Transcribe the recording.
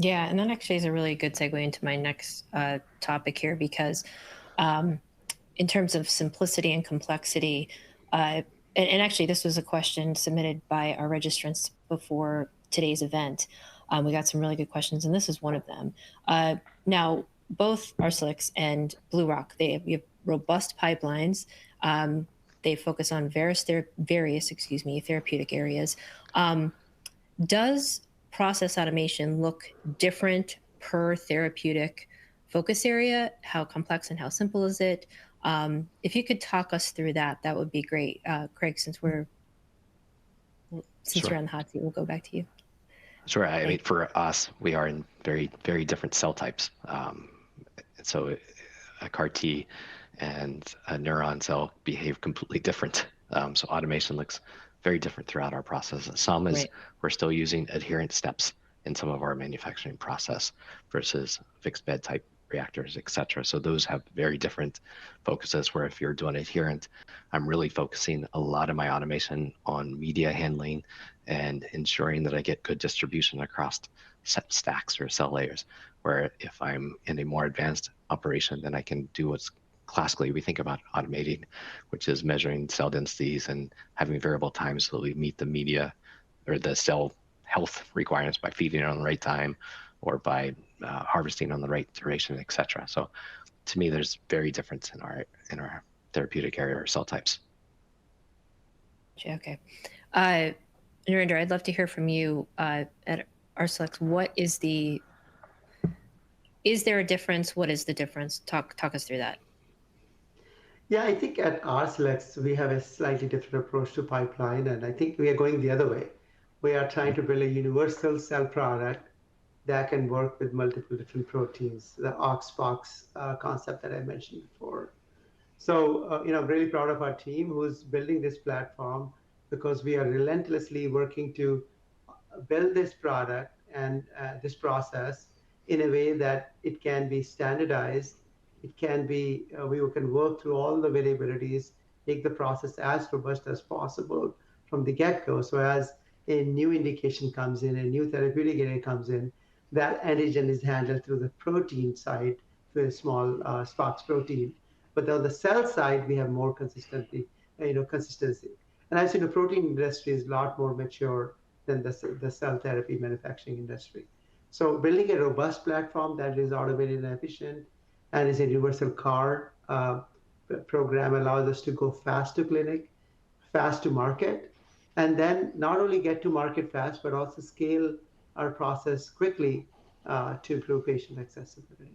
Yeah, and that actually is a really good segue into my next topic here because um, in terms of simplicity and complexity, and actually this was a question submitted by our registrants before today's event. We got some really good questions, and this is one of them. Now, both Arcellx and BlueRock, we have robust pipelines. They focus on various, therapeutic areas. Does process automation look different per therapeutic focus area? How complex and how simple is it? If you could talk us through that, that would be great. Craig, since you're Sure. on the hot seat, we'll go back to you. Sure. I mean, Thanks. for us, we are in very, very different cell types. So a CAR T and a neuron cell behave completely different. So automation looks very different throughout our process. Some is Right. we're still using adherent steps in some of our manufacturing process versus fixed bed type reactors, et cetera. So those have very different focuses where if you're doing adherent, I'm really focusing a lot of my automation on media handling and ensuring that I get good distribution across stacks or cell layers. Where if I'm in a more advanced operation, then I can do what's classically we think about automating, which is measuring cell densities and having variable times so that we meet the media or the cell health requirements by feeding it on the right time or by harvesting on the right duration, et cetera. So to me, there's very difference in our therapeutic area or cell types. Okay. Uh, Narinder, I'd love to hear from you at Arcellx. Is there a difference? What is the difference? Talk us through that. Yeah, I think at Arcellx, we have a slightly different approach to pipeline, and I think we are going the other way. We are trying to build a universal cell product that can work with multiple different proteins, the OX-POX concept that I mentioned before. So, I'm really proud of our team who's building this platform because we are relentlessly working to build this product and this process in a way that it can be standardized. It can be, we can work through all the variabilities, make the process as robust as possible from the get-go. So as a new indication comes in, a new therapeutic area comes in, that antigen is handled through the protein side through a small SPOX protein. But on the cell side, we have more consistency. And as you know, protein industry is a lot more mature than the cell therapy manufacturing industry. So building a robust platform that is automated and efficient and is a universal CAR program allows us to go fast to clinic, fast to market, and then not only get to market fast, but also scale our process quickly to improve patient accessibility.